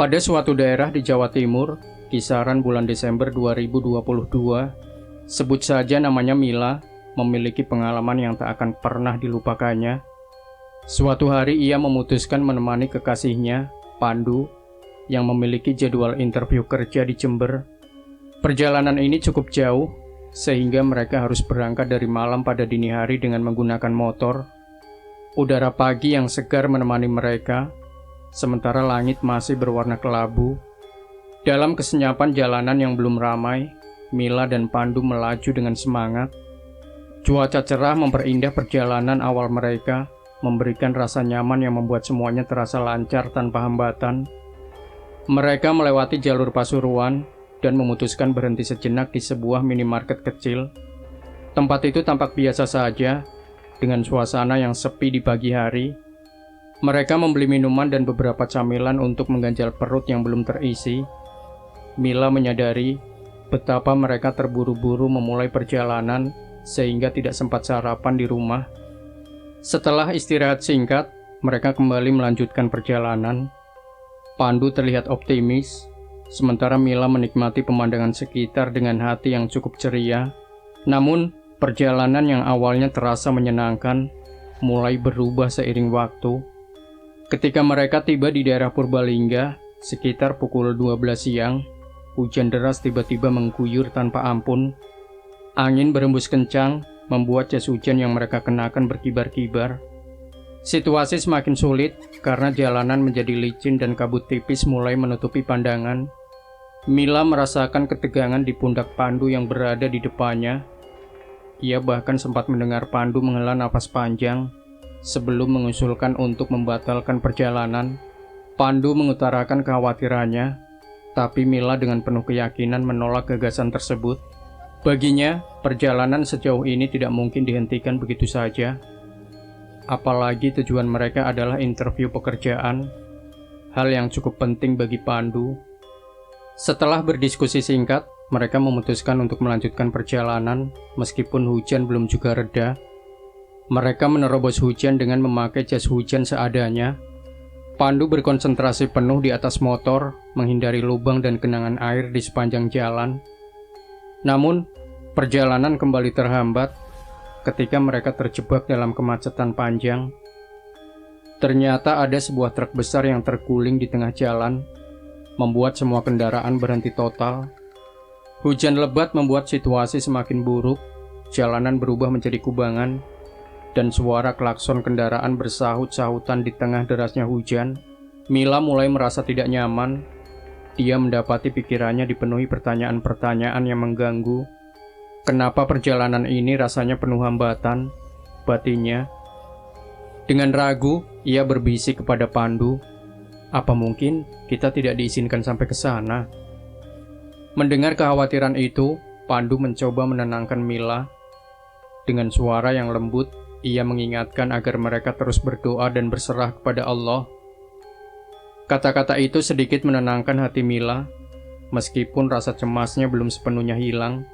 Pada suatu daerah di Jawa Timur, kisaran bulan Desember 2022, sebut saja namanya Mila, memiliki pengalaman yang tak akan pernah dilupakannya. Suatu hari ia memutuskan menemani kekasihnya, Pandu, yang memiliki jadwal interview kerja di Jember. Perjalanan ini cukup jauh, sehingga mereka harus berangkat dari malam pada dini hari dengan menggunakan motor. Udara pagi yang segar menemani mereka, sementara langit masih berwarna kelabu. Dalam kesenyapan jalanan yang belum ramai, Mila dan Pandu melaju dengan semangat. Cuaca cerah memperindah perjalanan awal mereka, memberikan rasa nyaman yang membuat semuanya terasa lancar tanpa hambatan. Mereka melewati jalur Pasuruan dan memutuskan berhenti sejenak di sebuah minimarket kecil. Tempat itu tampak biasa saja, dengan suasana yang sepi di pagi hari. Mereka membeli minuman dan beberapa camilan untuk mengganjal perut yang belum terisi. Mila menyadari betapa mereka terburu-buru memulai perjalanan sehingga tidak sempat sarapan di rumah. Setelah istirahat singkat, mereka kembali melanjutkan perjalanan. Pandu terlihat optimis, sementara Mila menikmati pemandangan sekitar dengan hati yang cukup ceria. Namun, perjalanan yang awalnya terasa menyenangkan mulai berubah seiring waktu. Ketika mereka tiba di daerah Purbalingga, sekitar pukul 12 siang, hujan deras tiba-tiba mengguyur tanpa ampun. Angin berembus kencang, membuat jas hujan yang mereka kenakan berkibar-kibar. Situasi semakin sulit karena jalanan menjadi licin dan kabut tipis mulai menutupi pandangan. Mila merasakan ketegangan di pundak Pandu yang berada di depannya. Ia bahkan sempat mendengar Pandu menghela napas panjang sebelum mengusulkan untuk membatalkan perjalanan. Pandu mengutarakan kekhawatirannya, tapi Mila dengan penuh keyakinan menolak gagasan tersebut. Baginya, perjalanan sejauh ini tidak mungkin dihentikan begitu saja. Apalagi tujuan mereka adalah interview pekerjaan, hal yang cukup penting bagi Pandu. Setelah berdiskusi singkat, mereka memutuskan untuk melanjutkan perjalanan meskipun hujan belum juga reda. Mereka menerobos hujan dengan memakai jas hujan seadanya. Pandu berkonsentrasi penuh di atas motor, menghindari lubang dan genangan air di sepanjang jalan. Namun, perjalanan kembali terhambat ketika mereka terjebak dalam kemacetan panjang. Ternyata ada sebuah truk besar yang terguling di tengah jalan, membuat semua kendaraan berhenti total. Hujan lebat membuat situasi semakin buruk, jalanan berubah menjadi kubangan, dan suara klakson kendaraan bersahut-sahutan di tengah derasnya hujan. Mila mulai merasa tidak nyaman. Dia mendapati pikirannya dipenuhi pertanyaan-pertanyaan yang mengganggu. Kenapa perjalanan ini rasanya penuh hambatan? Batinnya. Dengan ragu, ia berbisik kepada Pandu. Apa mungkin kita tidak diizinkan sampai ke sana? Mendengar kekhawatiran itu, Pandu mencoba menenangkan Mila. Dengan suara yang lembut, ia mengingatkan agar mereka terus berdoa dan berserah kepada Allah. Kata-kata itu sedikit menenangkan hati Mila, meskipun rasa cemasnya belum sepenuhnya hilang.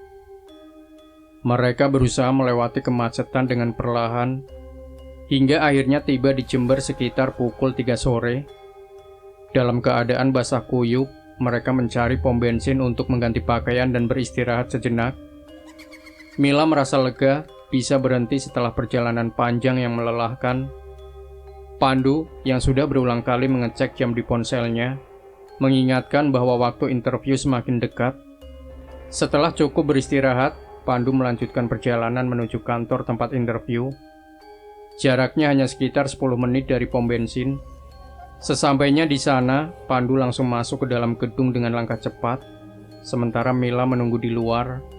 Mereka berusaha melewati kemacetan dengan perlahan, hingga akhirnya tiba di Jember sekitar pukul 3 sore. Dalam keadaan basah kuyup, mereka mencari pom bensin untuk mengganti pakaian dan beristirahat sejenak. Mila merasa lega bisa berhenti setelah perjalanan panjang yang melelahkan. Pandu, yang sudah berulang kali mengecek jam di ponselnya, mengingatkan bahwa waktu interview semakin dekat. Setelah cukup beristirahat, Pandu melanjutkan perjalanan menuju kantor tempat interview. Jaraknya hanya sekitar 10 menit dari pom bensin. Sesampainya di sana, Pandu langsung masuk ke dalam gedung dengan langkah cepat, sementara Mila menunggu di luar.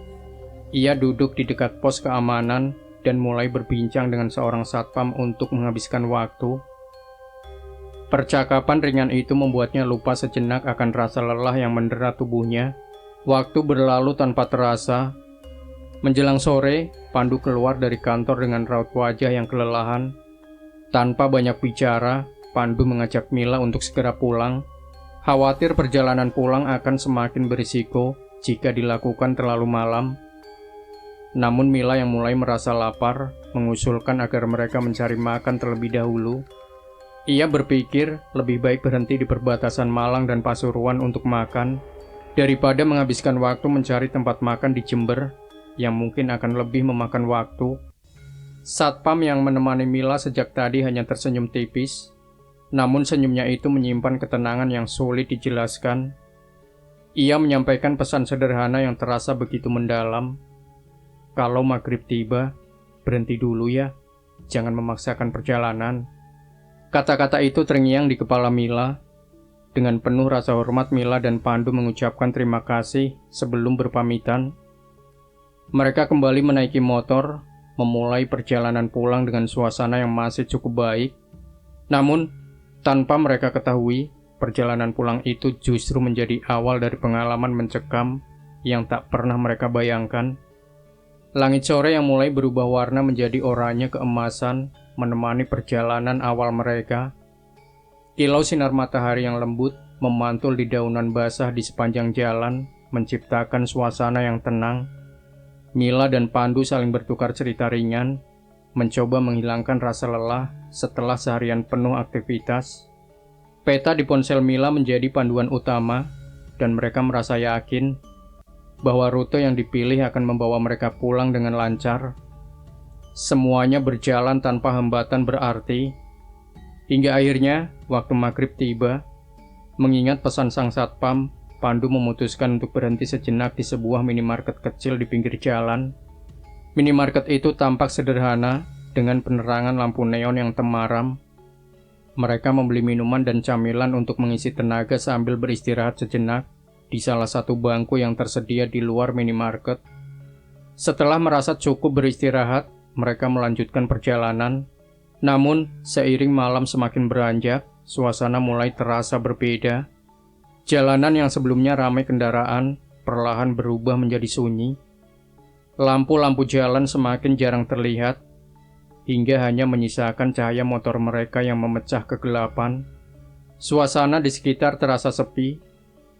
Ia duduk di dekat pos keamanan dan mulai berbincang dengan seorang satpam untuk menghabiskan waktu. Percakapan ringan itu membuatnya lupa sejenak akan rasa lelah yang mendera tubuhnya. Waktu berlalu tanpa terasa. Menjelang sore, Pandu keluar dari kantor dengan raut wajah yang kelelahan. Tanpa banyak bicara, Pandu mengajak Mila untuk segera pulang. Khawatir perjalanan pulang akan semakin berisiko jika dilakukan terlalu malam. Namun Mila yang mulai merasa lapar mengusulkan agar mereka mencari makan terlebih dahulu. Ia berpikir lebih baik berhenti di perbatasan Malang dan Pasuruan untuk makan, daripada menghabiskan waktu mencari tempat makan di Jember yang mungkin akan lebih memakan waktu. Satpam yang menemani Mila sejak tadi hanya tersenyum tipis, namun senyumnya itu menyimpan ketenangan yang sulit dijelaskan. Ia menyampaikan pesan sederhana yang terasa begitu mendalam. Kalau maghrib tiba, berhenti dulu ya, jangan memaksakan perjalanan. Kata-kata itu terngiang di kepala Mila. Dengan penuh rasa hormat, Mila dan Pandu mengucapkan terima kasih sebelum berpamitan. Mereka kembali menaiki motor, memulai perjalanan pulang dengan suasana yang masih cukup baik. Namun, tanpa mereka ketahui, perjalanan pulang itu justru menjadi awal dari pengalaman mencekam yang tak pernah mereka bayangkan. Langit sore yang mulai berubah warna menjadi oranye keemasan menemani perjalanan awal mereka. Kilau sinar matahari yang lembut memantul di daunan basah di sepanjang jalan, menciptakan suasana yang tenang. Mila dan Pandu saling bertukar cerita ringan, mencoba menghilangkan rasa lelah setelah seharian penuh aktivitas. Peta di ponsel Mila menjadi panduan utama, dan mereka merasa yakin bahwa rute yang dipilih akan membawa mereka pulang dengan lancar. Semuanya berjalan tanpa hambatan berarti, hingga akhirnya waktu maghrib tiba. Mengingat pesan sang satpam, Pandu memutuskan untuk berhenti sejenak di sebuah minimarket kecil di pinggir jalan. Minimarket itu tampak sederhana, dengan penerangan lampu neon yang temaram. Mereka membeli minuman dan camilan untuk mengisi tenaga sambil beristirahat sejenak di salah satu bangku yang tersedia di luar minimarket. Setelah merasa cukup beristirahat, mereka melanjutkan perjalanan. Namun, seiring malam semakin beranjak, suasana mulai terasa berbeda. Jalanan yang sebelumnya ramai kendaraan, perlahan berubah menjadi sunyi. Lampu-lampu jalan semakin jarang terlihat, hingga hanya menyisakan cahaya motor mereka yang memecah kegelapan. Suasana di sekitar terasa sepi,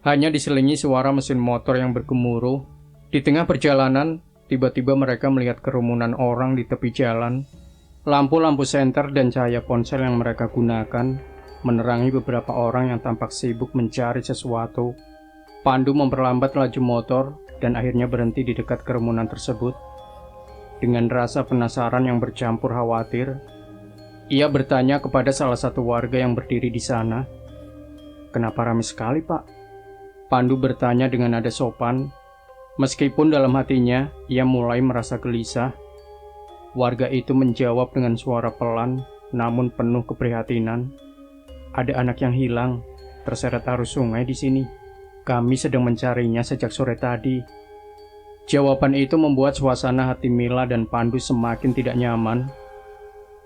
hanya diselingi suara mesin motor yang bergemuruh. Di tengah perjalanan, tiba-tiba mereka melihat kerumunan orang di tepi jalan. Lampu-lampu senter dan cahaya ponsel yang mereka gunakan menerangi beberapa orang yang tampak sibuk mencari sesuatu. Pandu memperlambat laju motor dan akhirnya berhenti di dekat kerumunan tersebut. Dengan rasa penasaran yang bercampur khawatir, ia bertanya kepada salah satu warga yang berdiri di sana. "Kenapa ramai sekali, Pak?" Pandu bertanya dengan nada sopan. Meskipun dalam hatinya, ia mulai merasa gelisah. Warga itu menjawab dengan suara pelan, namun penuh keprihatinan. "Ada anak yang hilang, terseret arus sungai di sini. Kami sedang mencarinya sejak sore tadi." Jawaban itu membuat suasana hati Mila dan Pandu semakin tidak nyaman.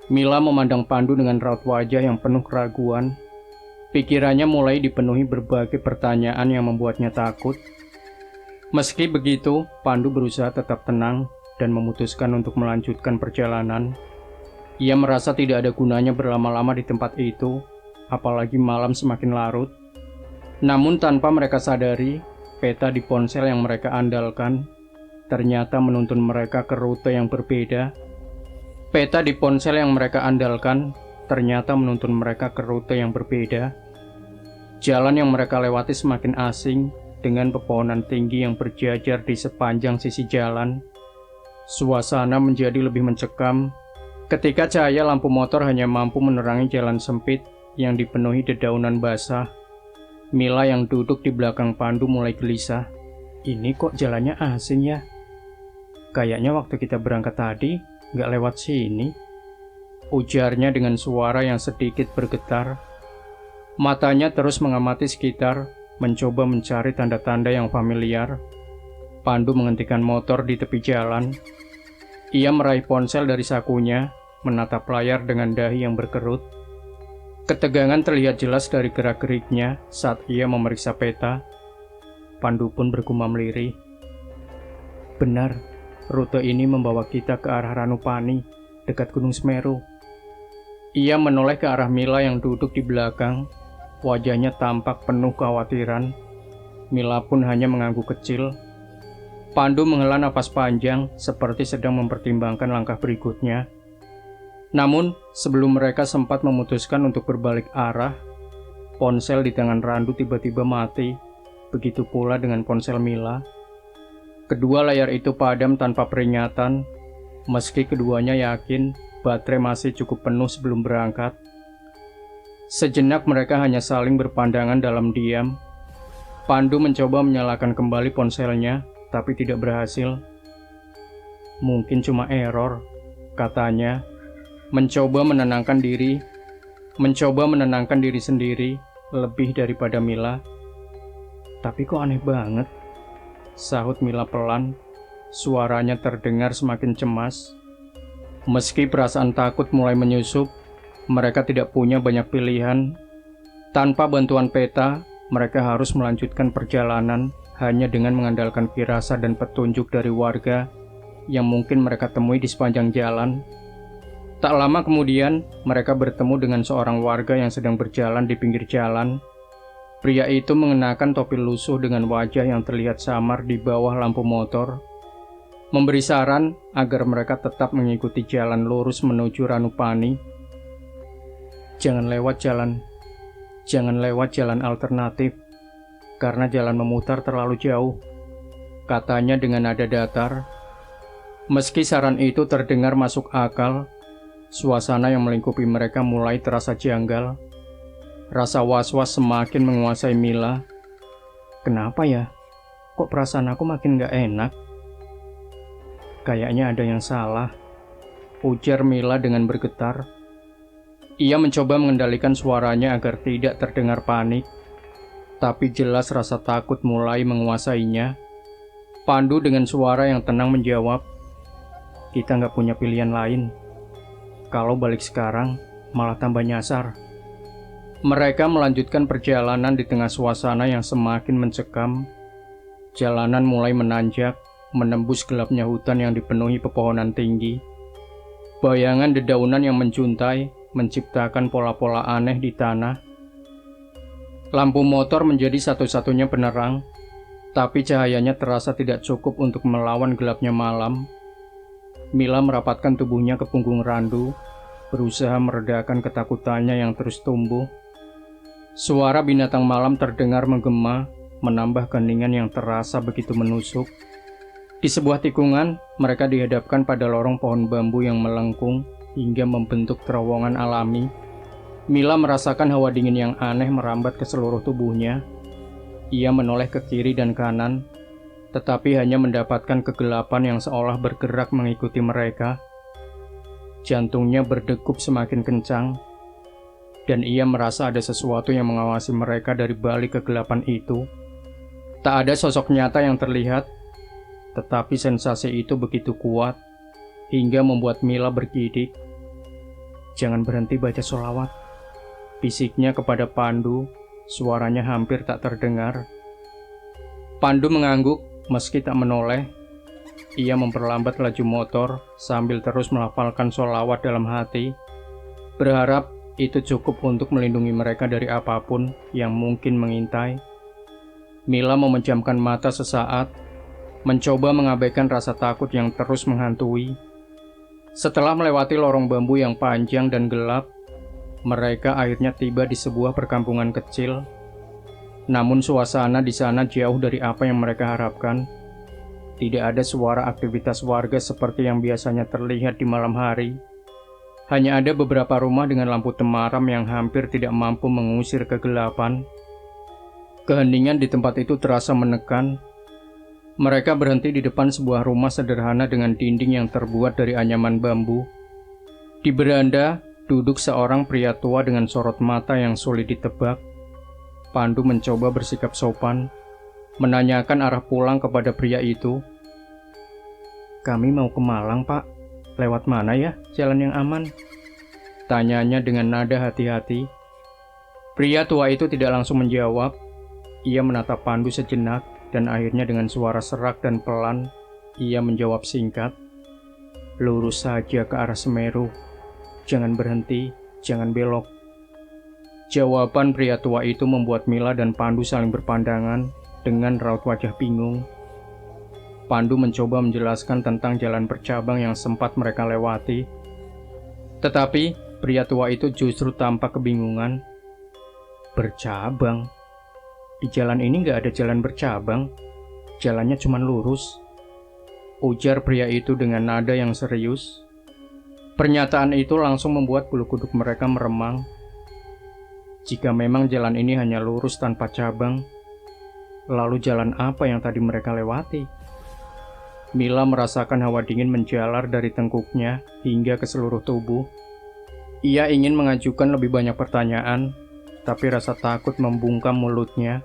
Mila memandang Pandu dengan raut wajah yang penuh keraguan. Pikirannya mulai dipenuhi berbagai pertanyaan yang membuatnya takut. Meski begitu, Pandu berusaha tetap tenang dan memutuskan untuk melanjutkan perjalanan. Ia merasa tidak ada gunanya berlama-lama di tempat itu, apalagi malam semakin larut. Namun tanpa mereka sadari, peta di ponsel yang mereka andalkan ternyata menuntun mereka ke rute yang berbeda. Peta di ponsel yang mereka andalkan ternyata menuntun mereka ke rute yang berbeda. Jalan yang mereka lewati semakin asing, dengan pepohonan tinggi yang berjajar di sepanjang sisi jalan. Suasana menjadi lebih mencekam ketika cahaya lampu motor hanya mampu menerangi jalan sempit yang dipenuhi dedaunan basah. Mila yang duduk di belakang Pandu mulai gelisah. "Ini kok jalannya asing ya? Kayaknya waktu kita berangkat tadi nggak lewat sini," ujarnya dengan suara yang sedikit bergetar. Matanya terus mengamati sekitar, mencoba mencari tanda-tanda yang familiar. Pandu menghentikan motor di tepi jalan. Ia meraih ponsel dari sakunya, menatap layar dengan dahi yang berkerut. Ketegangan terlihat jelas dari gerak-geriknya saat ia memeriksa peta. Pandu pun bergumam lirih. "Benar, rute ini membawa kita ke arah Ranupani, dekat Gunung Semeru." Ia menoleh ke arah Mila yang duduk di belakang. Wajahnya tampak penuh kekhawatiran. Mila pun hanya mengangguk kecil. Pandu menghela napas panjang, seperti sedang mempertimbangkan langkah berikutnya. Namun, sebelum mereka sempat memutuskan untuk berbalik arah, ponsel di tangan Randu tiba-tiba mati. Begitu pula dengan ponsel Mila. Kedua layar itu padam tanpa peringatan, meski keduanya yakin baterai masih cukup penuh sebelum berangkat. Sejenak mereka hanya saling berpandangan dalam diam. Pandu mencoba menyalakan kembali ponselnya, tapi tidak berhasil. Mungkin cuma error, katanya. Mencoba menenangkan diri sendiri lebih daripada Mila. Tapi kok aneh banget, sahut Mila pelan. Suaranya terdengar semakin cemas. Meski perasaan takut mulai menyusup, mereka tidak punya banyak pilihan. Tanpa bantuan peta, mereka harus melanjutkan perjalanan hanya dengan mengandalkan firasat dan petunjuk dari warga yang mungkin mereka temui di sepanjang jalan. Tak lama kemudian, mereka bertemu dengan seorang warga yang sedang berjalan di pinggir jalan. Pria itu mengenakan topi lusuh dengan wajah yang terlihat samar di bawah lampu motor, memberi saran agar mereka tetap mengikuti jalan lurus menuju Ranupani. Jangan lewat jalan alternatif, karena jalan memutar terlalu jauh, katanya dengan nada datar. Meski saran itu terdengar masuk akal, suasana yang melingkupi mereka mulai terasa janggal. Rasa was-was semakin menguasai Mila. Kenapa ya? Kok perasaan aku makin gak enak? Kayaknya ada yang salah, ujar Mila dengan bergetar. Ia mencoba mengendalikan suaranya agar tidak terdengar panik, tapi jelas rasa takut mulai menguasainya. Pandu dengan suara yang tenang menjawab, "Kita nggak punya pilihan lain. Kalau balik sekarang, malah tambah nyasar." Mereka melanjutkan perjalanan di tengah suasana yang semakin mencekam. Jalanan mulai menanjak, menembus gelapnya hutan yang dipenuhi pepohonan tinggi. Bayangan dedaunan yang menjuntai menciptakan pola-pola aneh di tanah. Lampu motor menjadi satu-satunya penerang, tapi cahayanya terasa tidak cukup untuk melawan gelapnya malam. Mila merapatkan tubuhnya ke punggung Randu, berusaha meredakan ketakutannya yang terus tumbuh. Suara binatang malam terdengar menggema, menambah keheningan yang terasa begitu menusuk. Di sebuah tikungan, mereka dihadapkan pada lorong pohon bambu yang melengkung hingga membentuk terowongan alami. Mila merasakan hawa dingin yang aneh merambat ke seluruh tubuhnya. Ia menoleh ke kiri dan kanan, tetapi hanya mendapatkan kegelapan yang seolah bergerak mengikuti mereka. Jantungnya berdegup semakin kencang, dan ia merasa ada sesuatu yang mengawasi mereka dari balik kegelapan itu. Tak ada sosok nyata yang terlihat, tetapi sensasi itu begitu kuat, hingga membuat Mila bergidik. "Jangan berhenti baca sholawat," bisiknya kepada Pandu, suaranya hampir tak terdengar. Pandu mengangguk meski tak menoleh. Ia memperlambat laju motor sambil terus melafalkan sholawat dalam hati, berharap itu cukup untuk melindungi mereka dari apapun yang mungkin mengintai. Mila memejamkan mata sesaat, mencoba mengabaikan rasa takut yang terus menghantui. Setelah melewati lorong bambu yang panjang dan gelap, mereka akhirnya tiba di sebuah perkampungan kecil. Namun suasana di sana jauh dari apa yang mereka harapkan. Tidak ada suara aktivitas warga seperti yang biasanya terlihat di malam hari. Hanya ada beberapa rumah dengan lampu temaram yang hampir tidak mampu mengusir kegelapan. Keheningan di tempat itu terasa menekan. Mereka berhenti di depan sebuah rumah sederhana dengan dinding yang terbuat dari anyaman bambu. Di beranda, duduk seorang pria tua dengan sorot mata yang sulit ditebak. Pandu mencoba bersikap sopan, menanyakan arah pulang kepada pria itu. "Kami mau ke Malang, Pak. Lewat mana ya jalan yang aman?" tanyanya dengan nada hati-hati. Pria tua itu tidak langsung menjawab. Ia menatap Pandu sejenak, dan akhirnya dengan suara serak dan pelan, ia menjawab singkat, "Lurus saja ke arah Semeru. Jangan berhenti, jangan belok." Jawaban pria tua itu membuat Mila dan Pandu saling berpandangan dengan raut wajah bingung. Pandu mencoba menjelaskan tentang jalan bercabang yang sempat mereka lewati. Tetapi pria tua itu justru tampak kebingungan. Bercabang? Di jalan ini nggak ada jalan bercabang. Jalannya cuma lurus, ujar pria itu dengan nada yang serius. Pernyataan itu langsung membuat bulu kuduk mereka meremang. Jika memang jalan ini hanya lurus tanpa cabang, lalu jalan apa yang tadi mereka lewati? Mila merasakan hawa dingin menjalar dari tengkuknya hingga ke seluruh tubuh. Ia ingin mengajukan lebih banyak pertanyaan, tapi rasa takut membungkam mulutnya.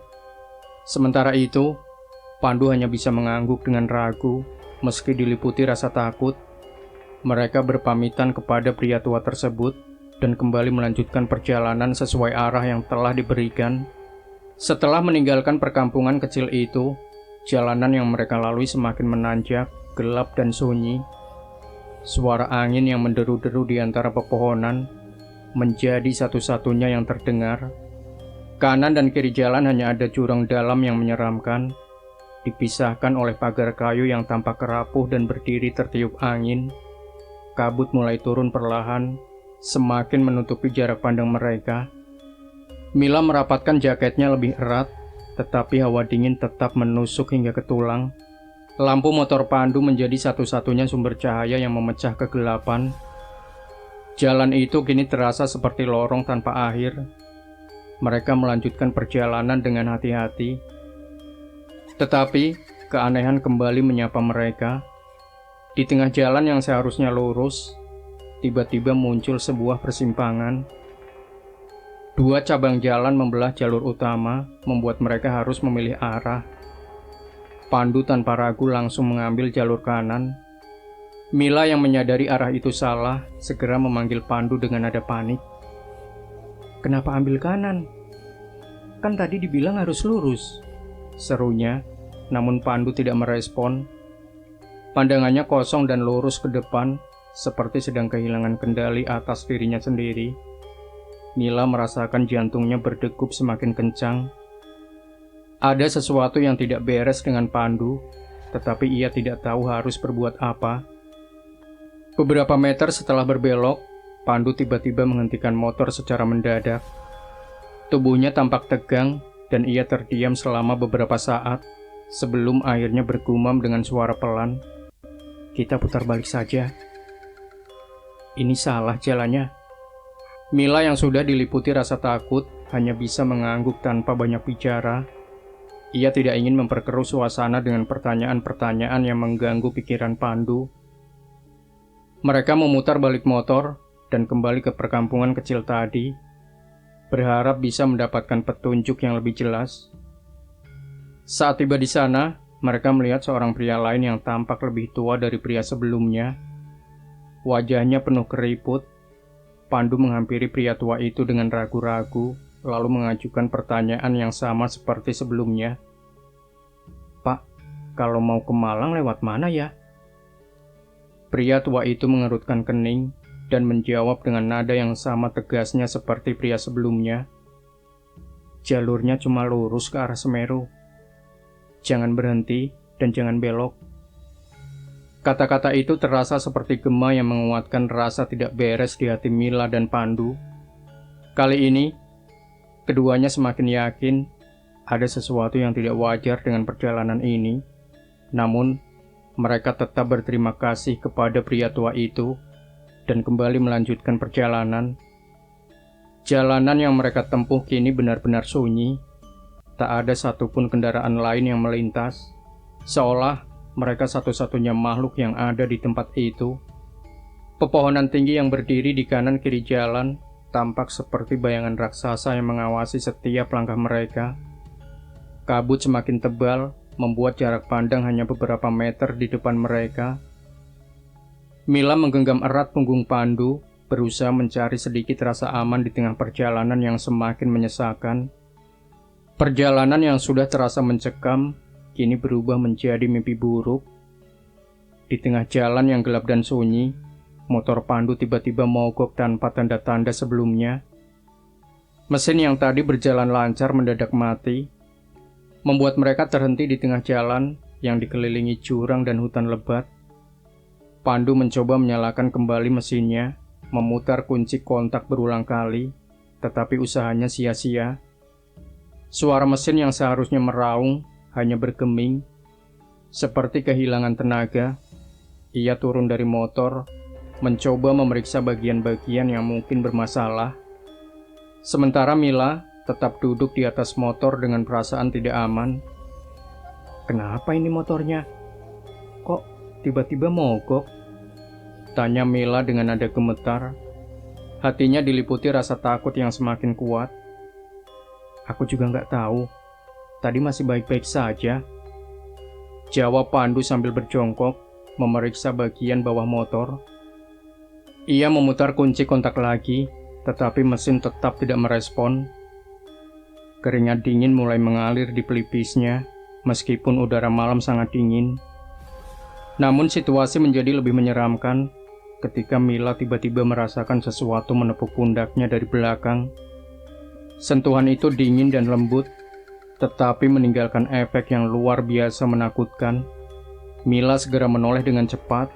Sementara itu, Pandu hanya bisa mengangguk dengan ragu, meski diliputi rasa takut. Mereka berpamitan kepada pria tua tersebut dan kembali melanjutkan perjalanan sesuai arah yang telah diberikan. Setelah meninggalkan perkampungan kecil itu, jalanan yang mereka lalui semakin menanjak, gelap dan sunyi. Suara angin yang menderu-deru di antara pepohonan menjadi satu-satunya yang terdengar. Kanan dan kiri jalan hanya ada jurang dalam yang menyeramkan, dipisahkan oleh pagar kayu yang tampak rapuh dan berdiri tertiup angin. Kabut mulai turun perlahan, semakin menutupi jarak pandang mereka. Mila merapatkan jaketnya lebih erat, tetapi hawa dingin tetap menusuk hingga ke tulang. Lampu motor Pandu menjadi satu-satunya sumber cahaya yang memecah kegelapan. Jalan itu kini terasa seperti lorong tanpa akhir. Mereka melanjutkan perjalanan dengan hati-hati. Tetapi, keanehan kembali menyapa mereka. Di tengah jalan yang seharusnya lurus, tiba-tiba muncul sebuah persimpangan. Dua cabang jalan membelah jalur utama, membuat mereka harus memilih arah. Pandu tanpa ragu langsung mengambil jalur kanan. Mila yang menyadari arah itu salah, segera memanggil Pandu dengan nada panik. "Kenapa ambil kanan? Kan tadi dibilang harus lurus," serunya, namun Pandu tidak merespon. Pandangannya kosong dan lurus ke depan, seperti sedang kehilangan kendali atas dirinya sendiri. Mila merasakan jantungnya berdegup semakin kencang. Ada sesuatu yang tidak beres dengan Pandu, tetapi ia tidak tahu harus berbuat apa. Beberapa meter setelah berbelok, Pandu tiba-tiba menghentikan motor secara mendadak. Tubuhnya tampak tegang dan ia terdiam selama beberapa saat sebelum akhirnya bergumam dengan suara pelan. "Kita putar balik saja. Ini salah jalannya." Mila yang sudah diliputi rasa takut hanya bisa mengangguk tanpa banyak bicara. Ia tidak ingin memperkeruh suasana dengan pertanyaan-pertanyaan yang mengganggu pikiran Pandu. Mereka memutar balik motor dan kembali ke perkampungan kecil tadi, berharap bisa mendapatkan petunjuk yang lebih jelas. Saat tiba di sana, mereka melihat seorang pria lain yang tampak lebih tua dari pria sebelumnya. Wajahnya penuh keriput. Pandu menghampiri pria tua itu dengan ragu-ragu, lalu mengajukan pertanyaan yang sama seperti sebelumnya. "Pak, kalau mau ke Malang lewat mana ya?" Pria tua itu mengerutkan kening dan menjawab dengan nada yang sama tegasnya seperti pria sebelumnya. "Jalurnya cuma lurus ke arah Semeru. Jangan berhenti dan jangan belok." Kata-kata itu terasa seperti gema yang menguatkan rasa tidak beres di hati Mila dan Pandu. Kali ini, keduanya semakin yakin ada sesuatu yang tidak wajar dengan perjalanan ini. Namun, mereka tetap berterima kasih kepada pria tua itu dan kembali melanjutkan perjalanan. Jalanan yang mereka tempuh kini benar-benar sunyi. Tak ada satupun kendaraan lain yang melintas, seolah mereka satu-satunya makhluk yang ada di tempat itu. Pepohonan tinggi yang berdiri di kanan kiri jalan tampak seperti bayangan raksasa yang mengawasi setiap langkah mereka. Kabut semakin tebal, membuat jarak pandang hanya beberapa meter di depan mereka. Mila menggenggam erat punggung Pandu, berusaha mencari sedikit rasa aman di tengah perjalanan yang semakin menyesakan. Perjalanan yang sudah terasa mencekam, kini berubah menjadi mimpi buruk. Di tengah jalan yang gelap dan sunyi, motor Pandu tiba-tiba mogok tanpa tanda-tanda sebelumnya. Mesin yang tadi berjalan lancar mendadak mati, membuat mereka terhenti di tengah jalan yang dikelilingi jurang dan hutan lebat. Pandu mencoba menyalakan kembali mesinnya, memutar kunci kontak berulang kali, tetapi usahanya sia-sia. Suara mesin yang seharusnya meraung hanya bergeming, seperti kehilangan tenaga. Ia turun dari motor, mencoba memeriksa bagian-bagian yang mungkin bermasalah. Sementara Mila tetap duduk di atas motor dengan perasaan tidak aman. "Kenapa ini motornya? Kok tiba-tiba mogok?" tanya Mila dengan nada gemetar. Hatinya diliputi rasa takut yang semakin kuat. "Aku juga nggak tahu. Tadi masih baik-baik saja," jawab Pandu sambil berjongkok, memeriksa bagian bawah motor. Ia memutar kunci kontak lagi, tetapi mesin tetap tidak merespon. Keringat dingin mulai mengalir di pelipisnya, meskipun udara malam sangat dingin. Namun situasi menjadi lebih menyeramkan ketika Mila tiba-tiba merasakan sesuatu menepuk pundaknya dari belakang. Sentuhan itu dingin dan lembut, tetapi meninggalkan efek yang luar biasa menakutkan. Mila segera menoleh dengan cepat,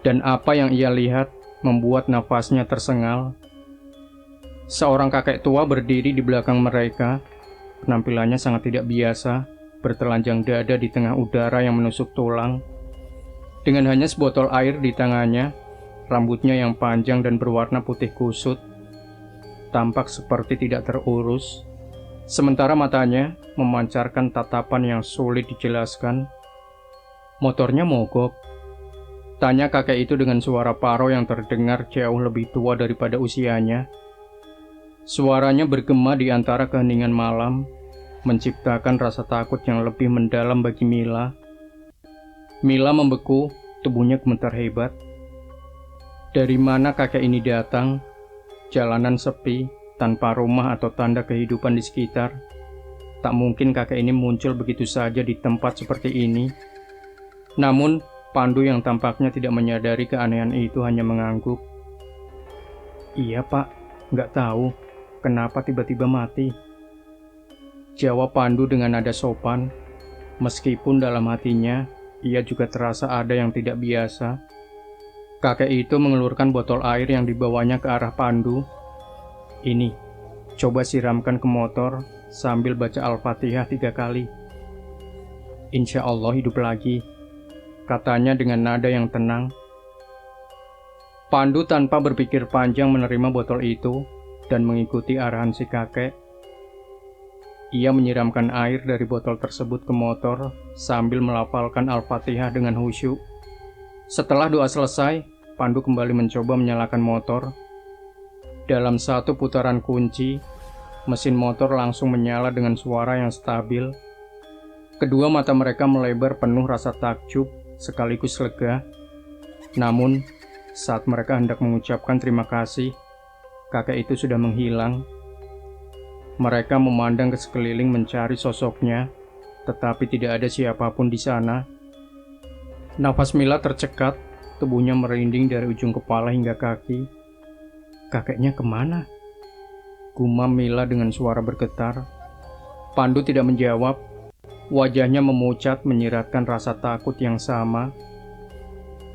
dan apa yang ia lihat membuat nafasnya tersengal. Seorang kakek tua berdiri di belakang mereka. Penampilannya sangat tidak biasa, bertelanjang dada di tengah udara yang menusuk tulang. Dengan hanya sebotol air di tangannya, rambutnya yang panjang dan berwarna putih kusut tampak seperti tidak terurus. Sementara matanya memancarkan tatapan yang sulit dijelaskan. "Motornya mogok?" tanya kakek itu dengan suara paro yang terdengar jauh lebih tua daripada usianya. Suaranya bergema di antara keheningan malam, menciptakan rasa takut yang lebih mendalam bagi Mila. Mila membeku, tubuhnya gemetar hebat. Dari mana kakek ini datang? Jalanan sepi, tanpa rumah atau tanda kehidupan di sekitar. Tak mungkin kakek ini muncul begitu saja di tempat seperti ini. Namun, Pandu yang tampaknya tidak menyadari keanehan itu hanya mengangguk. "Iya pak, nggak tahu kenapa tiba-tiba mati," jawab Pandu dengan nada sopan, meskipun dalam hatinya ia juga terasa ada yang tidak biasa. Kakek itu mengelurkan botol air yang dibawanya ke arah Pandu. "Ini, coba siramkan ke motor sambil baca Al-Fatihah 3 kali. Insya Allah hidup lagi," katanya dengan nada yang tenang. Pandu tanpa berpikir panjang menerima botol itu dan mengikuti arahan si kakek. Ia menyiramkan air dari botol tersebut ke motor sambil melafalkan Al-Fatihah dengan khusyuk. Setelah doa selesai, Pandu kembali mencoba menyalakan motor. Dalam satu putaran kunci, mesin motor langsung menyala dengan suara yang stabil. Kedua mata mereka melebar penuh rasa takjub sekaligus lega. Namun, saat mereka hendak mengucapkan terima kasih, kakek itu sudah menghilang. Mereka memandang ke sekeliling mencari sosoknya, tetapi tidak ada siapapun di sana. Nafas Mila tercekat, tubuhnya merinding dari ujung kepala hingga kaki. "Kakeknya kemana?" gumam Mila dengan suara bergetar. Pandu tidak menjawab. Wajahnya memucat menyiratkan rasa takut yang sama.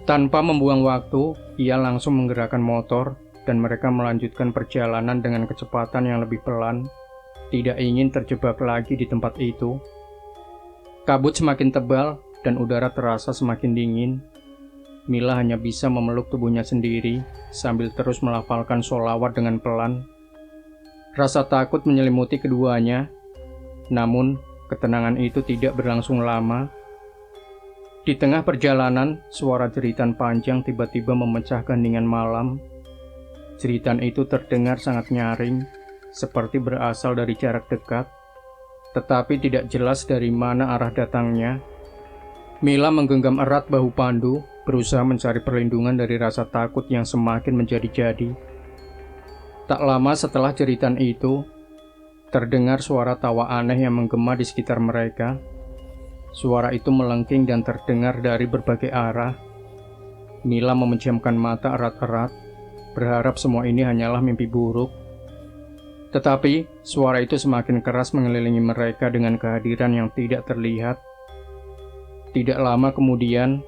Tanpa membuang waktu, ia langsung menggerakkan motor dan mereka melanjutkan perjalanan dengan kecepatan yang lebih pelan, tidak ingin terjebak lagi di tempat itu. Kabut semakin tebal dan udara terasa semakin dingin. Mila hanya bisa memeluk tubuhnya sendiri sambil terus melafalkan sholawat dengan pelan. Rasa takut menyelimuti keduanya, namun ketenangan itu tidak berlangsung lama. Di tengah perjalanan, suara jeritan panjang tiba-tiba memecah keheningan malam. Jeritan itu terdengar sangat nyaring, seperti berasal dari jarak dekat, tetapi tidak jelas dari mana arah datangnya. Mila menggenggam erat bahu Pandu, berusaha mencari perlindungan dari rasa takut yang semakin menjadi-jadi. Tak lama setelah jeritan itu, terdengar suara tawa aneh yang menggema di sekitar mereka. Suara itu melengking dan terdengar dari berbagai arah. Mila memejamkan mata erat-erat, berharap semua ini hanyalah mimpi buruk. Tetapi, suara itu semakin keras mengelilingi mereka dengan kehadiran yang tidak terlihat. Tidak lama kemudian,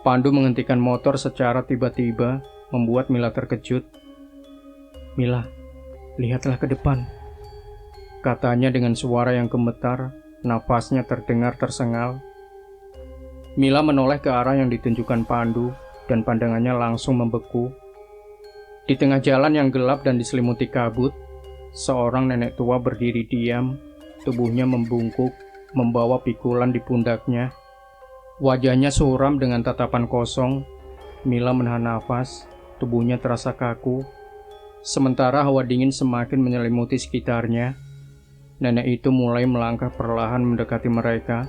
Pandu menghentikan motor secara tiba-tiba, membuat Mila terkejut. "Mila, lihatlah ke depan," katanya dengan suara yang gemetar, nafasnya terdengar tersengal. Mila menoleh ke arah yang ditunjukkan Pandu dan pandangannya langsung membeku. Di tengah jalan yang gelap dan diselimuti kabut, seorang nenek tua berdiri diam, tubuhnya membungkuk, membawa pikulan di pundaknya. Wajahnya suram dengan tatapan kosong. Mila menahan nafas, tubuhnya terasa kaku. Sementara hawa dingin semakin menyelimuti sekitarnya, nenek itu mulai melangkah perlahan mendekati mereka.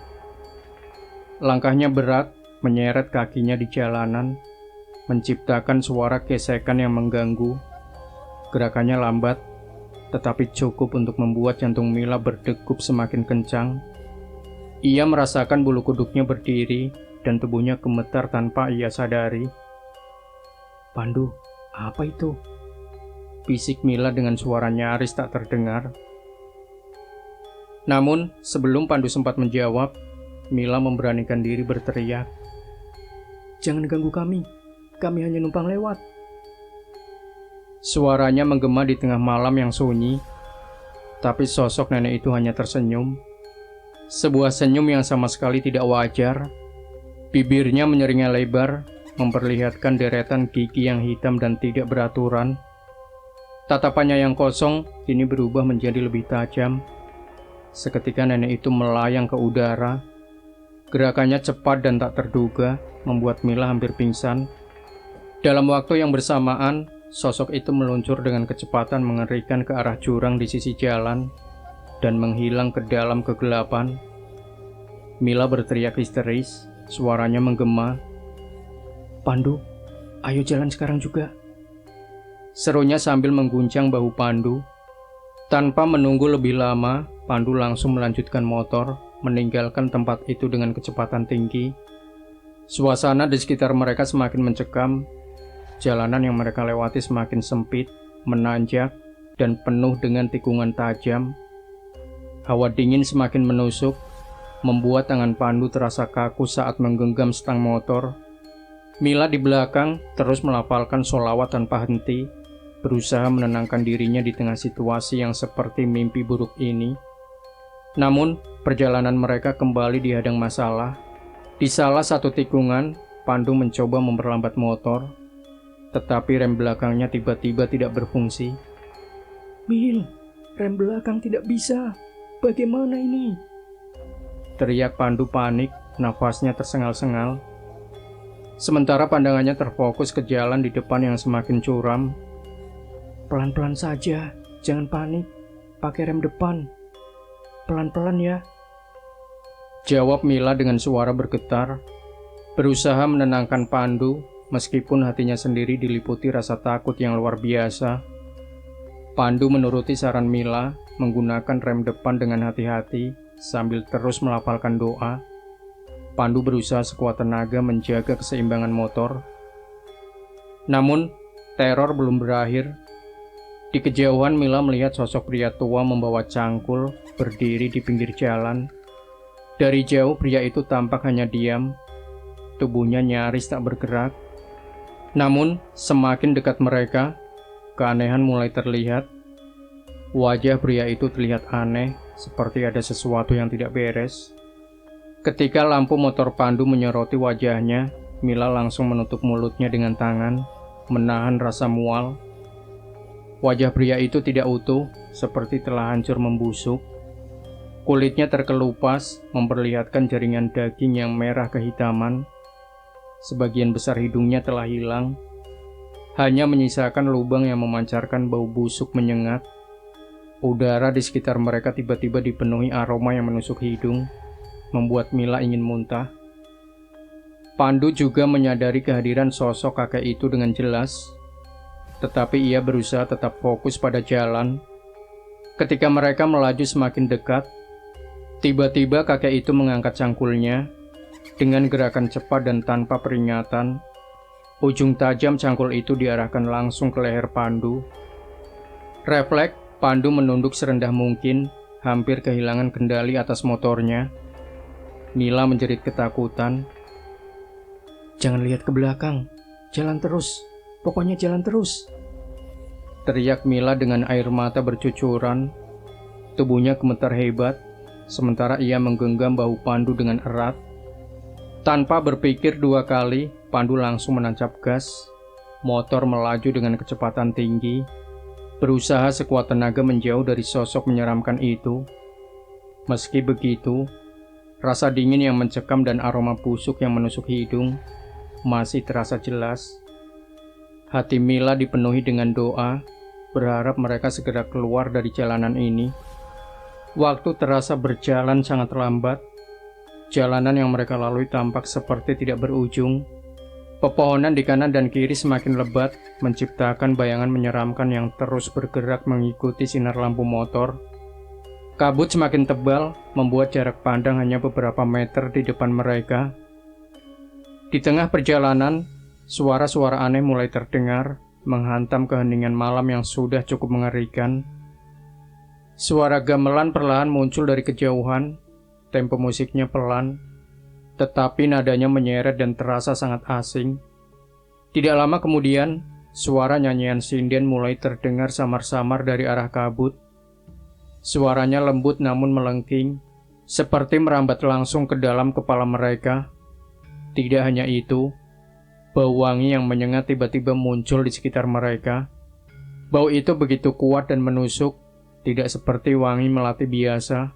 Langkahnya berat, menyeret kakinya di jalanan, menciptakan suara gesekan yang mengganggu. Gerakannya lambat, tetapi cukup untuk membuat jantung Mila berdegup semakin kencang. Ia merasakan bulu kuduknya berdiri dan tubuhnya gemetar tanpa ia sadari. "Pandu, apa itu?" bisik Mila dengan suara nyaris tak terdengar. Namun, sebelum Pandu sempat menjawab, Mila memberanikan diri berteriak, "Jangan ganggu kami hanya numpang lewat." Suaranya menggema di tengah malam yang sunyi, tapi sosok nenek itu hanya tersenyum. Sebuah senyum yang sama sekali tidak wajar. Bibirnya menyeringai lebar, memperlihatkan deretan gigi yang hitam dan tidak beraturan. Tatapannya yang kosong kini berubah menjadi lebih tajam. Seketika nenek itu melayang ke udara. Gerakannya cepat dan tak terduga, membuat Mila hampir pingsan. Dalam waktu yang bersamaan, sosok itu meluncur dengan kecepatan mengerikan ke arah jurang di sisi jalan dan menghilang ke dalam kegelapan. Mila berteriak histeris, suaranya menggema, "Pandu, ayo jalan sekarang juga," serunya sambil mengguncang bahu Pandu. Tanpa menunggu lebih lama, Pandu langsung melanjutkan motor, meninggalkan tempat itu dengan kecepatan tinggi. Suasana di sekitar mereka semakin mencekam. Jalanan yang mereka lewati semakin sempit, menanjak, dan penuh dengan tikungan tajam. Hawa dingin semakin menusuk, membuat tangan Pandu terasa kaku saat menggenggam stang motor. Mila di belakang terus melafalkan sholawat tanpa henti, berusaha menenangkan dirinya di tengah situasi yang seperti mimpi buruk ini. Namun, perjalanan mereka kembali dihadang masalah. Di salah satu tikungan, Pandu mencoba memperlambat motor, tetapi rem belakangnya tiba-tiba tidak berfungsi. "Mil, rem belakang tidak bisa. Bagaimana ini?" teriak Pandu panik, nafasnya tersengal-sengal. Sementara pandangannya terfokus ke jalan di depan yang semakin curam. "Pelan-pelan saja, jangan panik. Pakai rem depan. Pelan-pelan ya," jawab Mila dengan suara bergetar, berusaha menenangkan Pandu meskipun hatinya sendiri diliputi rasa takut yang luar biasa. Pandu menuruti saran Mila, menggunakan rem depan dengan hati-hati sambil terus melafalkan doa. Pandu berusaha sekuat tenaga menjaga keseimbangan motor. Namun, teror belum berakhir. Di kejauhan Mila melihat sosok pria tua membawa cangkul berdiri di pinggir jalan. Dari jauh pria itu tampak hanya diam. Tubuhnya nyaris tak bergerak. Namun, semakin dekat mereka, keanehan mulai terlihat. Wajah pria itu terlihat aneh, seperti ada sesuatu yang tidak beres. Ketika lampu motor Pandu menyoroti wajahnya, Mila langsung menutup mulutnya dengan tangan, menahan rasa mual. Wajah pria itu tidak utuh, seperti telah hancur membusuk. Kulitnya terkelupas, memperlihatkan jaringan daging yang merah kehitaman. Sebagian besar hidungnya telah hilang, hanya menyisakan lubang yang memancarkan bau busuk menyengat. Udara di sekitar mereka tiba-tiba dipenuhi aroma yang menusuk hidung, membuat Mila ingin muntah. Pandu juga menyadari kehadiran sosok kakek itu dengan jelas, tetapi ia berusaha tetap fokus pada jalan. Ketika mereka melaju semakin dekat, tiba-tiba kakek itu mengangkat cangkulnya. Dengan gerakan cepat dan tanpa peringatan, ujung tajam cangkul itu diarahkan langsung ke leher Pandu. Refleks, Pandu menunduk serendah mungkin, hampir kehilangan kendali atas motornya. Mila menjerit ketakutan. "Jangan lihat ke belakang, jalan terus. Pokoknya jalan terus. Teriak Mila dengan air mata bercucuran. Tubuhnya gemetar hebat, sementara ia menggenggam bahu Pandu dengan erat. Tanpa berpikir 2 kali, Pandu langsung menancap gas. Motor melaju dengan kecepatan tinggi, berusaha sekuat tenaga menjauh dari sosok menyeramkan itu. Meski begitu, rasa dingin yang mencekam dan aroma busuk yang menusuk hidung masih terasa jelas. Hati Mila dipenuhi dengan doa, berharap mereka segera keluar dari jalanan ini. Waktu terasa berjalan sangat lambat. Jalanan yang mereka lalui tampak seperti tidak berujung. Pepohonan di kanan dan kiri semakin lebat, menciptakan bayangan menyeramkan yang terus bergerak mengikuti sinar lampu motor. Kabut semakin tebal, membuat jarak pandang hanya beberapa meter di depan mereka. Di tengah perjalanan, suara-suara aneh mulai terdengar, menghantam keheningan malam yang sudah cukup mengerikan. Suara gamelan perlahan muncul dari kejauhan, tempo musiknya pelan, tetapi nadanya menyeret dan terasa sangat asing. Tidak lama kemudian, suara nyanyian sinden mulai terdengar samar-samar dari arah kabut. Suaranya lembut namun melengking, seperti merambat langsung ke dalam kepala mereka. Tidak hanya itu, bau wangi yang menyengat tiba-tiba muncul di sekitar mereka. Bau itu begitu kuat dan menusuk, tidak seperti wangi melati biasa.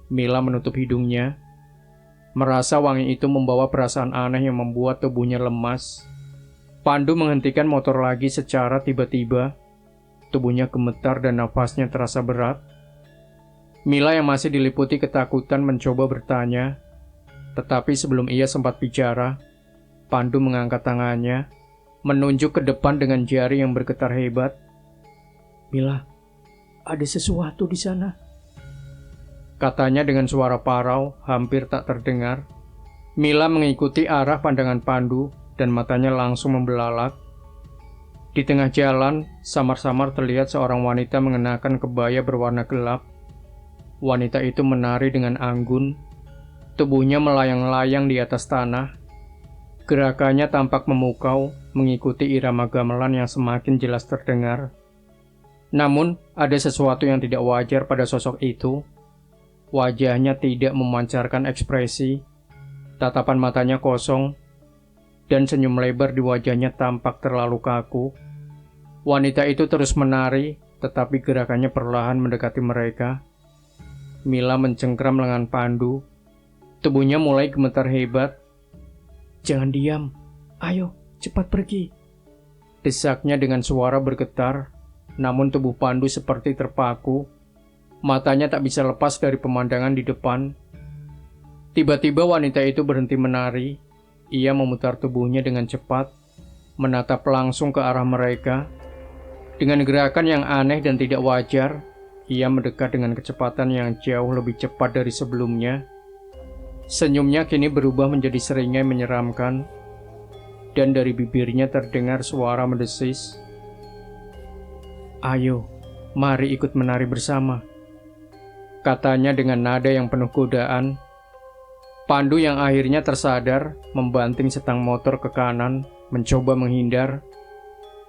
Mila menutup hidungnya. Merasa wangi itu membawa perasaan aneh yang membuat tubuhnya lemas. Pandu menghentikan motor lagi secara tiba-tiba. Tubuhnya gemetar dan nafasnya terasa berat. Mila yang masih diliputi ketakutan mencoba bertanya. Tetapi sebelum ia sempat bicara, Pandu mengangkat tangannya, menunjuk ke depan dengan jari yang bergetar hebat. "Mila, ada sesuatu di sana," katanya dengan suara parau, hampir tak terdengar. Mila mengikuti arah pandangan Pandu dan matanya langsung membelalak. Di tengah jalan, samar-samar terlihat seorang wanita mengenakan kebaya berwarna gelap. Wanita itu menari dengan anggun, tubuhnya melayang-layang di atas tanah. Gerakannya tampak memukau, mengikuti irama gamelan yang semakin jelas terdengar. Namun, ada sesuatu yang tidak wajar pada sosok itu. Wajahnya tidak memancarkan ekspresi, tatapan matanya kosong, dan senyum lebar di wajahnya tampak terlalu kaku. Wanita itu terus menari, tetapi gerakannya perlahan mendekati mereka. Mila mencengkram lengan Pandu, tubuhnya mulai gemetar hebat. "Jangan diam, ayo cepat pergi," desaknya dengan suara bergetar, namun tubuh Pandu seperti terpaku. Matanya tak bisa lepas dari pemandangan di depan. Tiba-tiba wanita itu berhenti menari. Ia memutar tubuhnya dengan cepat, menatap langsung ke arah mereka. Dengan gerakan yang aneh dan tidak wajar, ia mendekat dengan kecepatan yang jauh lebih cepat dari sebelumnya. Senyumnya kini berubah menjadi seringai menyeramkan, dan dari bibirnya terdengar suara mendesis. "Ayo, mari ikut menari bersama," katanya dengan nada yang penuh godaan. Pandu yang akhirnya tersadar, membanting setang motor ke kanan, mencoba menghindar.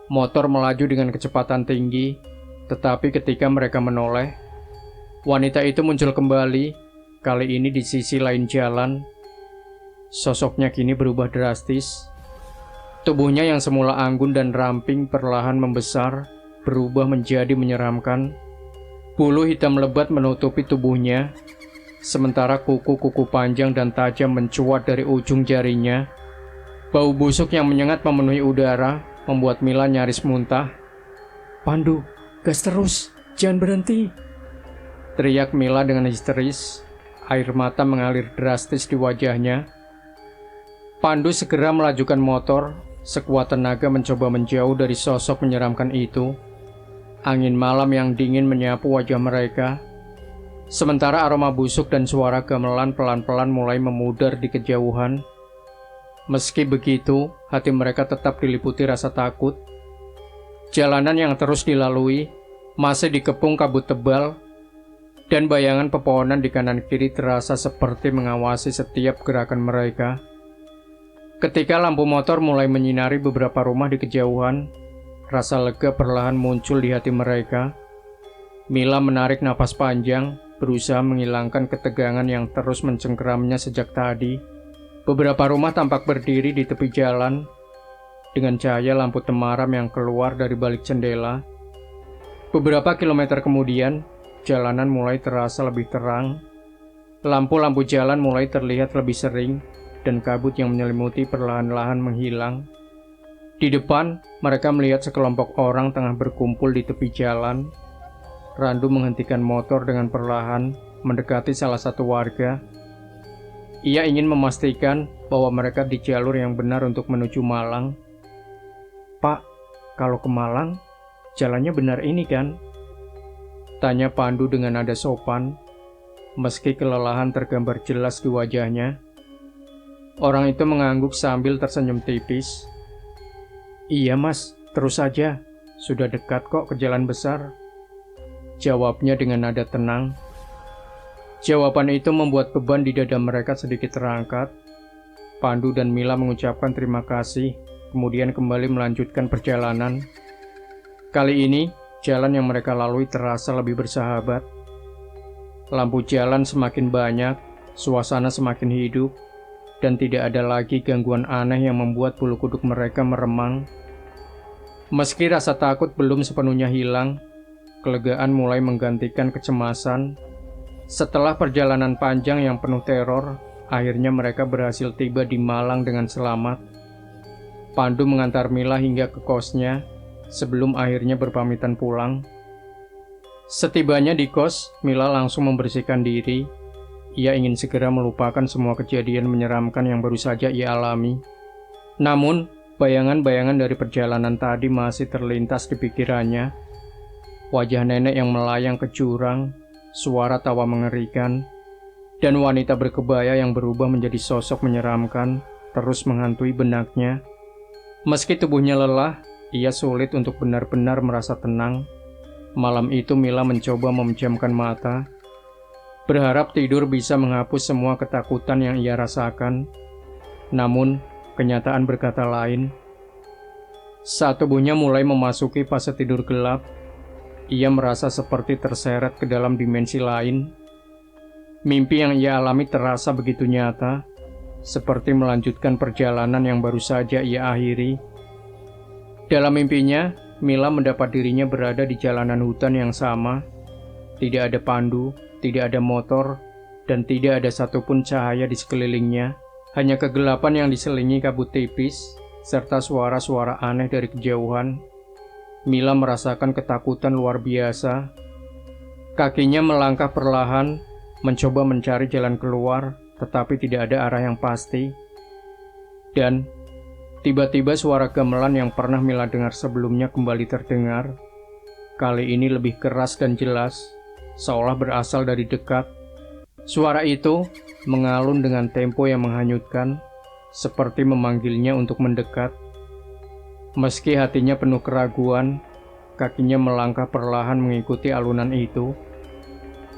Motor melaju dengan kecepatan tinggi, tetapi ketika mereka menoleh, wanita itu muncul kembali, kali ini di sisi lain jalan. Sosoknya kini berubah drastis. Tubuhnya yang semula anggun dan ramping perlahan membesar, berubah menjadi menyeramkan. Bulu hitam lebat menutupi tubuhnya, sementara kuku-kuku panjang dan tajam mencuat dari ujung jarinya. Bau busuk yang menyengat memenuhi udara, membuat Mila nyaris muntah. "Pandu, gas terus, jangan berhenti," teriak Mila dengan histeris. Air mata mengalir drastis di wajahnya. Pandu segera melajukan motor, sekuat tenaga mencoba menjauh dari sosok menyeramkan itu. Angin malam yang dingin menyapu wajah mereka, sementara aroma busuk dan suara gamelan pelan-pelan mulai memudar di kejauhan. Meski begitu, hati mereka tetap diliputi rasa takut. Jalanan yang terus dilalui masih dikepung kabut tebal, dan bayangan pepohonan di kanan kiri terasa seperti mengawasi setiap gerakan mereka. Ketika lampu motor mulai menyinari beberapa rumah di kejauhan, Rasa lega perlahan muncul di hati mereka. Mila menarik napas panjang, berusaha menghilangkan ketegangan yang terus mencengkeramnya sejak tadi. Beberapa rumah tampak berdiri di tepi jalan, dengan cahaya lampu temaram yang keluar dari balik jendela. Beberapa kilometer kemudian, jalanan mulai terasa lebih terang. Lampu-lampu jalan mulai terlihat lebih sering, dan kabut yang menyelimuti perlahan-lahan menghilang. Di depan, mereka melihat sekelompok orang tengah berkumpul di tepi jalan. Randu menghentikan motor dengan perlahan, mendekati salah satu warga. Ia ingin memastikan bahwa mereka di jalur yang benar untuk menuju Malang. "Pak, kalau ke Malang, jalannya benar ini kan?" tanya Pandu dengan nada sopan, meski kelelahan tergambar jelas di wajahnya. Orang itu mengangguk sambil tersenyum tipis. "Iya mas, terus saja. Sudah dekat kok ke jalan besar," jawabnya dengan nada tenang. Jawaban itu membuat beban di dada mereka sedikit terangkat. Pandu dan Mila mengucapkan terima kasih, kemudian kembali melanjutkan perjalanan. Kali ini, jalan yang mereka lalui terasa lebih bersahabat. Lampu jalan semakin banyak, suasana semakin hidup, dan tidak ada lagi gangguan aneh yang membuat bulu kuduk mereka meremang. Meski rasa takut belum sepenuhnya hilang, kelegaan mulai menggantikan kecemasan. Setelah perjalanan panjang yang penuh teror, akhirnya mereka berhasil tiba di Malang dengan selamat. Pandu mengantar Mila hingga ke kosnya, sebelum akhirnya berpamitan pulang. Setibanya di kos, Mila langsung membersihkan diri. Ia ingin segera melupakan semua kejadian menyeramkan yang baru saja ia alami. Namun, bayangan-bayangan dari perjalanan tadi masih terlintas di pikirannya. Wajah nenek yang melayang ke jurang, suara tawa mengerikan, dan wanita berkebaya yang berubah menjadi sosok menyeramkan terus menghantui benaknya. Meski tubuhnya lelah, ia sulit untuk benar-benar merasa tenang. Malam itu Mila mencoba memejamkan mata, berharap tidur bisa menghapus semua ketakutan yang ia rasakan. Namun, kenyataan berkata lain. Saat tubuhnya mulai memasuki fase tidur gelap, ia merasa seperti terseret ke dalam dimensi lain. Mimpi yang ia alami terasa begitu nyata, seperti melanjutkan perjalanan yang baru saja ia akhiri. Dalam mimpinya, Mila mendapat dirinya berada di jalanan hutan yang sama. Tidak ada pandu, tidak ada motor, dan tidak ada satupun cahaya di sekelilingnya. Hanya kegelapan yang diselingi kabut tipis, serta suara-suara aneh dari kejauhan. Mila merasakan ketakutan luar biasa. Kakinya melangkah perlahan, mencoba mencari jalan keluar, tetapi tidak ada arah yang pasti. Dan tiba-tiba suara gamelan yang pernah Mila dengar sebelumnya kembali terdengar. Kali ini lebih keras dan jelas, seolah berasal dari dekat. Suara itu mengalun dengan tempo yang menghanyutkan, seperti memanggilnya untuk mendekat. Meski hatinya penuh keraguan, kakinya melangkah perlahan mengikuti alunan itu.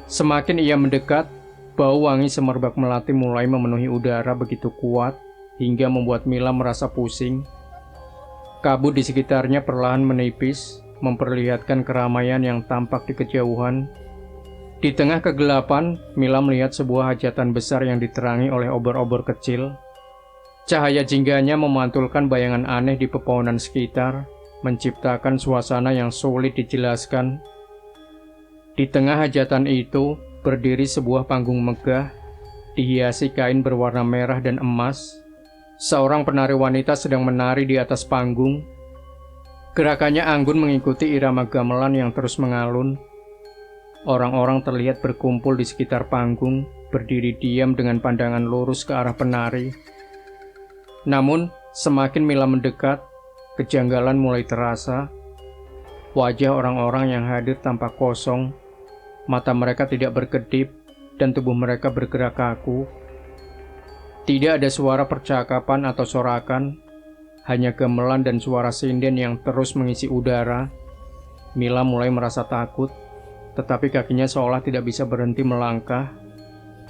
Semakin ia mendekat, bau wangi semerbak melati mulai memenuhi udara begitu kuat, hingga membuat Mila merasa pusing. Kabut di sekitarnya perlahan menipis, memperlihatkan keramaian yang tampak di kejauhan. Di tengah kegelapan, Mila melihat sebuah hajatan besar yang diterangi oleh obor-obor kecil. Cahaya jingganya memantulkan bayangan aneh di pepohonan sekitar, menciptakan suasana yang sulit dijelaskan. Di tengah hajatan itu, berdiri sebuah panggung megah, dihiasi kain berwarna merah dan emas. Seorang penari wanita sedang menari di atas panggung. Gerakannya anggun mengikuti irama gamelan yang terus mengalun. Orang-orang terlihat berkumpul di sekitar panggung, berdiri diam dengan pandangan lurus ke arah penari. Namun, semakin Mila mendekat, kejanggalan mulai terasa. Wajah orang-orang yang hadir tampak kosong, mata mereka tidak berkedip, dan tubuh mereka bergerak kaku. Tidak ada suara percakapan atau sorakan, hanya gamelan dan suara sinden yang terus mengisi udara. Mila mulai merasa takut, tetapi kakinya seolah tidak bisa berhenti melangkah.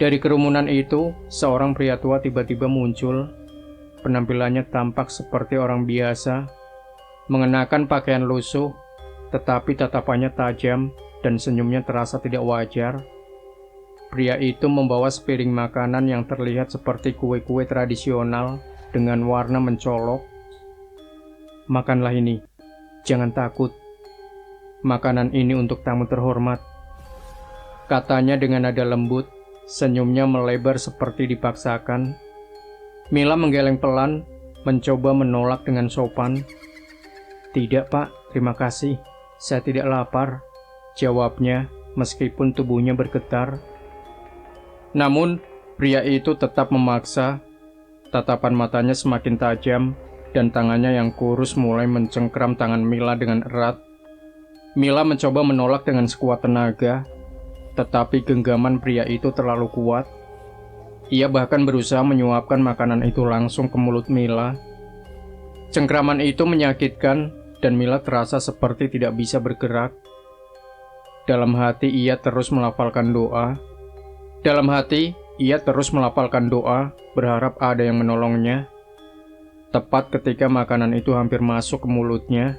Dari kerumunan itu, seorang pria tua tiba-tiba muncul. Penampilannya tampak seperti orang biasa. mengenakan pakaian lusuh, tetapi tatapannya tajam dan senyumnya terasa tidak wajar. Pria itu membawa sepiring makanan yang terlihat seperti kue-kue tradisional dengan warna mencolok. "Makanlah ini, jangan takut. Makanan ini untuk tamu terhormat," katanya dengan nada lembut, senyumnya melebar seperti dipaksakan. Mila menggeleng pelan, mencoba menolak dengan sopan. "Tidak, Pak, terima kasih. Saya tidak lapar," jawabnya meskipun tubuhnya bergetar. Namun, pria itu tetap memaksa. Tatapan matanya semakin tajam, dan tangannya yang kurus mulai mencengkram tangan Mila dengan erat. Mila mencoba menolak dengan sekuat tenaga, tetapi genggaman pria itu terlalu kuat. Ia bahkan berusaha menyuapkan makanan itu langsung ke mulut Mila. Cengkraman itu menyakitkan, dan Mila terasa seperti tidak bisa bergerak. Dalam hati ia terus melafalkan doa. Berharap ada yang menolongnya. Tepat ketika makanan itu hampir masuk ke mulutnya,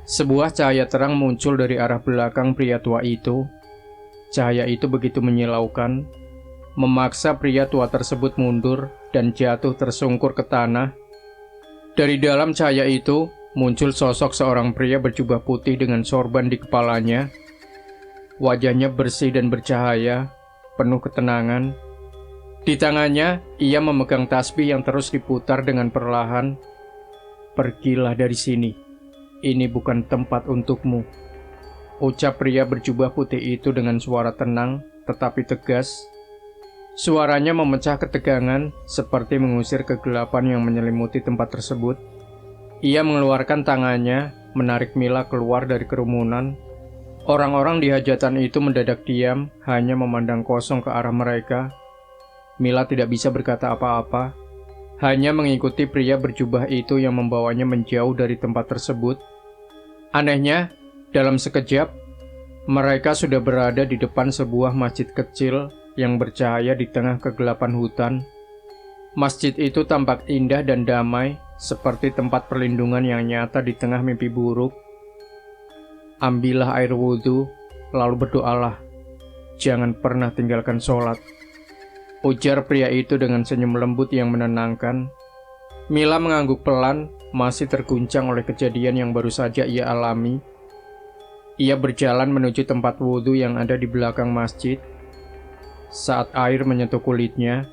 sebuah cahaya terang muncul dari arah belakang pria tua itu. Cahaya itu begitu menyilaukan, memaksa pria tua tersebut mundur dan jatuh tersungkur ke tanah. Dari dalam cahaya itu, muncul sosok seorang pria berjubah putih dengan sorban di kepalanya. Wajahnya bersih dan bercahaya, penuh ketenangan. Di tangannya, ia memegang tasbih yang terus diputar dengan perlahan. "Pergilah dari sini. Ini bukan tempat untukmu," ucap pria berjubah putih itu dengan suara tenang tetapi tegas. Suaranya memecah ketegangan, seperti mengusir kegelapan yang menyelimuti tempat tersebut. Ia mengeluarkan tangannya, menarik Mila keluar dari kerumunan. Orang-orang di hajatan itu mendadak diam, hanya memandang kosong ke arah mereka. Mila tidak bisa berkata apa-apa, hanya mengikuti pria berjubah itu yang membawanya menjauh dari tempat tersebut. Anehnya, dalam sekejap, mereka sudah berada di depan sebuah masjid kecil yang bercahaya di tengah kegelapan hutan. Masjid itu tampak indah dan damai, seperti tempat perlindungan yang nyata di tengah mimpi buruk. "Ambillah air wudhu, lalu berdoalah. Jangan pernah tinggalkan sholat," ujar pria itu dengan senyum lembut yang menenangkan. Mila mengangguk pelan, masih terguncang oleh kejadian yang baru saja ia alami. Ia berjalan menuju tempat wudhu yang ada di belakang masjid. Saat air menyentuh kulitnya,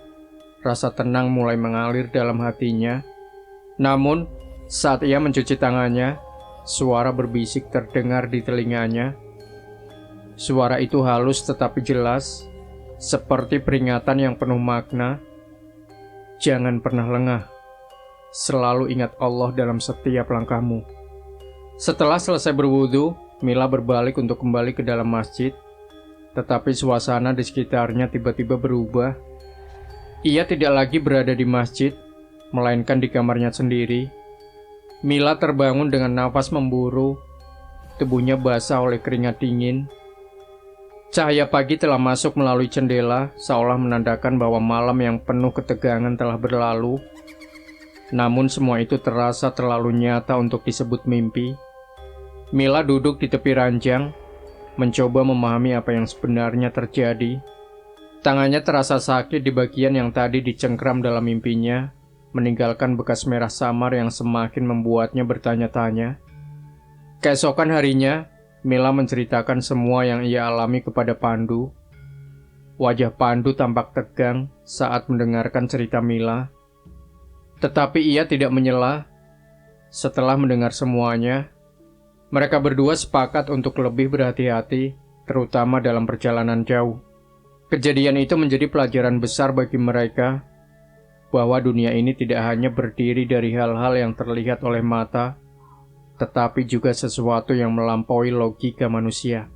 rasa tenang mulai mengalir dalam hatinya. Namun, saat ia mencuci tangannya, suara berbisik terdengar di telinganya. Suara itu halus tetapi jelas, seperti peringatan yang penuh makna. "Jangan pernah lengah. Selalu ingat Allah dalam setiap langkahmu." Setelah selesai berwudu, Mila berbalik untuk kembali ke dalam masjid. Tetapi suasana di sekitarnya tiba-tiba berubah. Ia tidak lagi berada di masjid, melainkan di kamarnya sendiri. Mila terbangun dengan nafas memburu, tubuhnya basah oleh keringat dingin. Cahaya pagi telah masuk melalui jendela, seolah menandakan bahwa malam yang penuh ketegangan telah berlalu. Namun semua itu terasa terlalu nyata untuk disebut mimpi. Mila duduk di tepi ranjang, mencoba memahami apa yang sebenarnya terjadi. Tangannya terasa sakit di bagian yang tadi dicengkram dalam mimpinya, meninggalkan bekas merah samar yang semakin membuatnya bertanya-tanya. Keesokan harinya, Mila menceritakan semua yang ia alami kepada Pandu. Wajah Pandu tampak tegang saat mendengarkan cerita Mila. Tetapi ia tidak menyela. Setelah mendengar semuanya, mereka berdua sepakat untuk lebih berhati-hati, terutama dalam perjalanan jauh. Kejadian itu menjadi pelajaran besar bagi mereka, bahwa dunia ini tidak hanya berdiri dari hal-hal yang terlihat oleh mata, tetapi juga sesuatu yang melampaui logika manusia.